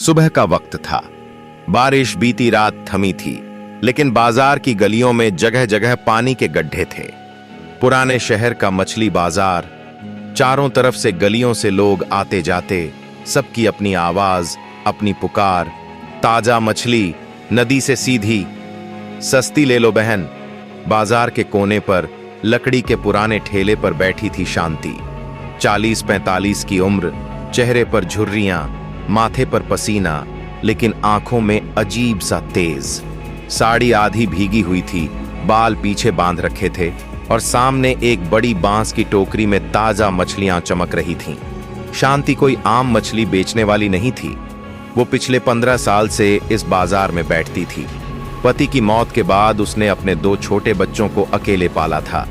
सुबह का वक्त था। बारिश बीती रात थमी थी, लेकिन बाजार की गलियों में जगह जगह पानी के गड्ढे थे। पुराने शहर का मछली बाजार, चारों तरफ से गलियों से लोग आते जाते, सबकी अपनी आवाज, अपनी पुकार। ताजा मछली नदी से सीधी, सस्ती ले लो बहन। बाजार के कोने पर लकड़ी के पुराने ठेले पर बैठी थी शांति। 40-45 की उम्र, चेहरे पर झुर्रियां, माथे पर पसीना, लेकिन आंखों में अजीब सा तेज। साड़ी आधी भीगी हुई थी, बाल पीछे बांध रखे थे और सामने एक बड़ी बांस की टोकरी में ताजा मछलियां चमक रही थीं। शांति कोई आम मछली बेचने वाली नहीं थी। वो पिछले 15 साल से इस बाजार में बैठती थी। पति की मौत के बाद उसने अपने 2 छोटे बच्चों को अकेले पाला था।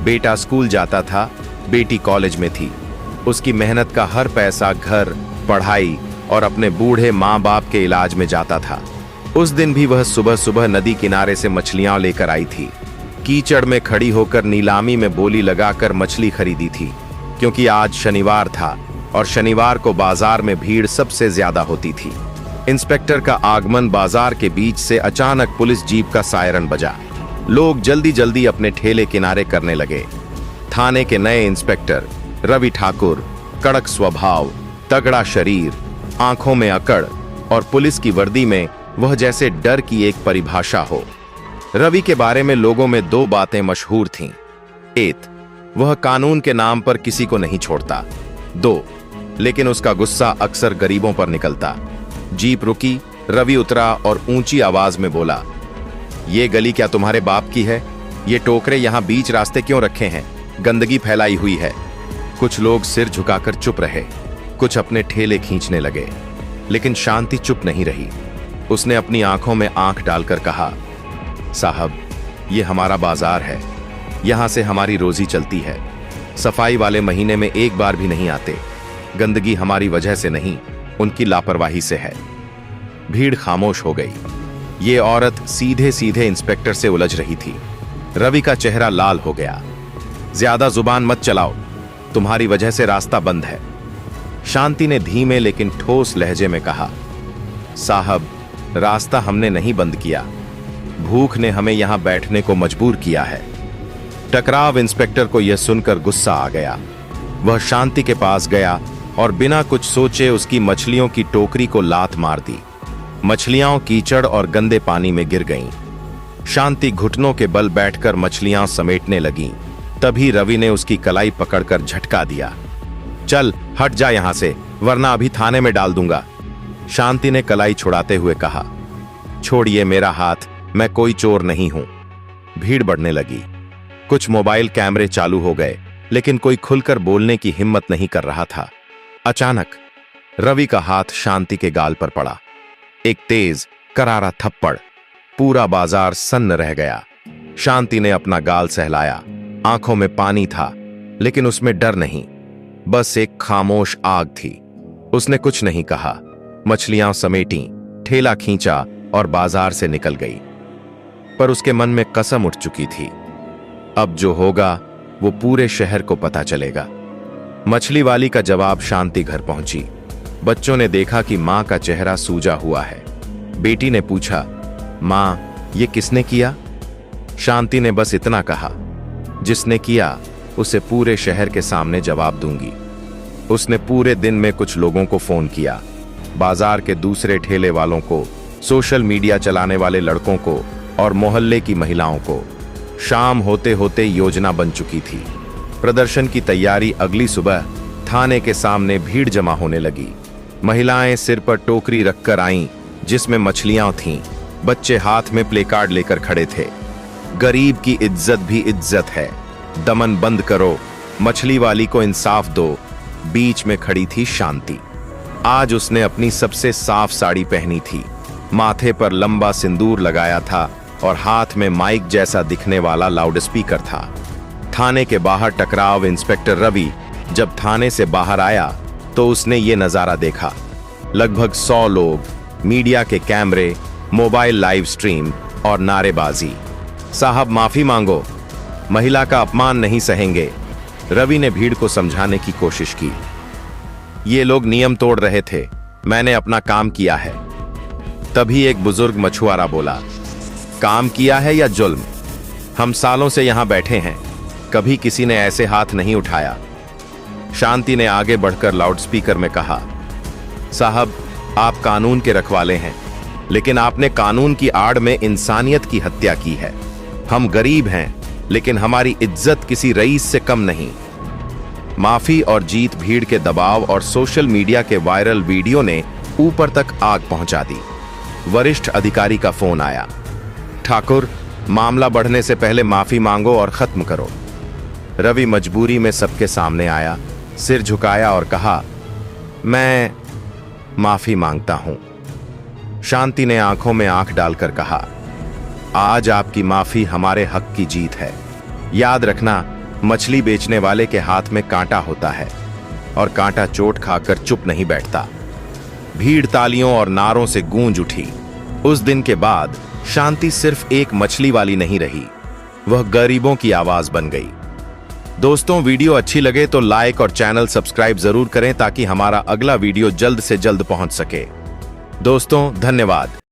बेटा स्कूल जाता था, बेटी कॉलेज में थी। उसकी मेहनत का हर पैसा घर, पढ़ाई और अपने बूढ़े माँ बाप के इलाज में जाता था। उस दिन भी वह सुबह सुबह नदी किनारे से मछलियां लेकर आई थी। कीचड़ में खड़ी होकर नीलामी में बोली लगाकर मछली खरीदी थी, क्योंकि आज शनिवार था और शनिवार को बाजार में भीड़ सबसे ज्यादा होती थी। इंस्पेक्टर का आगमन बाजार के बीच से अचानक पुलिस जीप का सायरन बजा। लोग जल्दी जल्दी अपने ठेले किनारे करने लगे। थाने के नए इंस्पेक्टर रवि ठाकुर, कड़क स्वभाव, तगड़ा शरीर, आंखों में अकड़ और पुलिस की वर्दी में वह जैसे डर की एक परिभाषा हो। रवि के बारे में लोगों में 2 बातें मशहूर थीं। 1, वह कानून के नाम पर किसी को नहीं छोड़ता। 2, लेकिन उसका गुस्सा अक्सर गरीबों पर निकलता। जीप रुकी, रवि उतरा और ऊंची आवाज में बोला, ये गली क्या तुम्हारे बाप की है? ये टोकरे यहां बीच रास्ते क्यों रखे हैं? गंदगी फैलाई हुई है। कुछ लोग सिर झुकाकर चुप रहे, कुछ अपने ठेले खींचने लगे, लेकिन शांति चुप नहीं रही। उसने अपनी आंखों में आंख डालकर कहा, साहब, ये हमारा बाजार है, यहां से हमारी रोजी चलती है। सफाई वाले महीने में एक बार भी नहीं आते। गंदगी हमारी वजह से नहीं, उनकी लापरवाही से है। भीड़ खामोश हो गई। ये औरत सीधे सीधे इंस्पेक्टर से उलझ रही थी। रवि का चेहरा लाल हो गया। ज्यादा जुबान मत चलाओ, तुम्हारी वजह से रास्ता बंद है। शांति ने धीमे लेकिन ठोस लहजे में कहा, साहब, रास्ता हमने नहीं बंद किया, भूख ने हमें यहां बैठने को मजबूर किया है। टकराव इंस्पेक्टर को यह सुनकर गुस्सा आ गया। वह शांति के पास गया और बिना कुछ सोचे उसकी मछलियों की टोकरी को लात मार दी। मछलियां कीचड़ और गंदे पानी में गिर गईं। शांति घुटनों के बल बैठकर मछलियां समेटने लगीं। तभी रवि ने उसकी कलाई पकड़कर झटका दिया। चल हट जा यहां से, वरना अभी थाने में डाल दूंगा। शांति ने कलाई छुड़ाते हुए कहा, छोड़िए मेरा हाथ, मैं कोई चोर नहीं हूं। भीड़ बढ़ने लगी। कुछ मोबाइल कैमरे चालू हो गए, लेकिन कोई खुलकर बोलने की हिम्मत नहीं कर रहा था। अचानक रवि का हाथ शांति के गाल पर पड़ा। एक तेज करारा थप्पड़। पूरा बाजार सन्न रह गया। शांति ने अपना गाल सहलाया। आंखों में पानी था, लेकिन उसमें डर नहीं, बस एक खामोश आग थी। उसने कुछ नहीं कहा। मछलियां समेटी, ठेला खींचा और बाजार से निकल गई। पर उसके मन में कसम उठ चुकी थी, अब जो होगा वो पूरे शहर को पता चलेगा। मछली वाली का जवाब शांति घर पहुंची। बच्चों ने देखा कि मां का चेहरा सूजा हुआ है। बेटी ने पूछा, मां, ये किसने किया? शांति ने बस इतना कहा, जिसने किया उसे पूरे शहर के सामने जवाब दूंगी। उसने पूरे दिन में कुछ लोगों को फोन किया, बाजार के दूसरे ठेले वालों को, सोशल मीडिया चलाने वाले लड़कों को और मोहल्ले की महिलाओं को। शाम होते होते योजना बन चुकी थी। प्रदर्शन की तैयारी अगली सुबह थाने के सामने भीड़ जमा होने लगी। महिलाएं सिर पर टोकरी रखकर आईं, जिसमें मछलियां थीं। बच्चे हाथ में प्लेकार्ड लेकर खड़े थे, गरीब की इज्जत भी इज्जत है, दमन बंद करो, मछली वाली को इंसाफ दो। बीच में खड़ी थी शांति। आज उसने अपनी सबसे साफ साड़ी पहनी थी, माथे पर लंबा सिंदूर लगाया था और हाथ में माइक जैसा दिखने वाला लाउडस्पीकर था। थाने के बाहर टकराव इंस्पेक्टर रवि जब थाने से बाहर आया तो उसने ये नजारा देखा। लगभग 100 लोग, मीडिया के कैमरे, मोबाइल लाइव स्ट्रीम और नारेबाजी। साहब माफी मांगो, महिला का अपमान नहीं सहेंगे। रवि ने भीड़ को समझाने की कोशिश की। ये लोग नियम तोड़ रहे थे, मैंने अपना काम किया है। तभी एक बुजुर्ग मछुआरा बोला, काम किया है या जुल्म? हम सालों से यहां बैठे हैं, कभी किसी ने ऐसे हाथ नहीं उठाया। शांति ने आगे बढ़कर लाउडस्पीकर में कहा, साहब, आप कानून के रखवाले हैं, लेकिन आपने कानून की आड़ में इंसानियत की हत्या की है। हम गरीब हैं, लेकिन हमारी इज्जत किसी रईस से कम नहीं। माफी और जीत भीड़ के दबाव और सोशल मीडिया के वायरल वीडियो ने ऊपर तक आग पहुंचा दी। वरिष्ठ अधिकारी का फोन आया, ठाकुर, मामला बढ़ने से पहले माफी मांगो और खत्म करो। रवि मजबूरी में सबके सामने आया, सिर झुकाया और कहा, मैं माफी मांगता हूं। शांति ने आंखों में आंख डालकर कहा, आज आपकी माफी हमारे हक की जीत है। याद रखना, मछली बेचने वाले के हाथ में कांटा होता है और कांटा चोट खाकर चुप नहीं बैठता। भीड़ तालियों और नारों से गूंज उठी। उस दिन के बाद शांति सिर्फ एक मछली वाली नहीं रही, वह गरीबों की आवाज बन गई। दोस्तों, वीडियो अच्छी लगे तो लाइक और चैनल सब्सक्राइब जरूर करें ताकि हमारा अगला वीडियो जल्द से जल्द पहुंच सके। दोस्तों, धन्यवाद।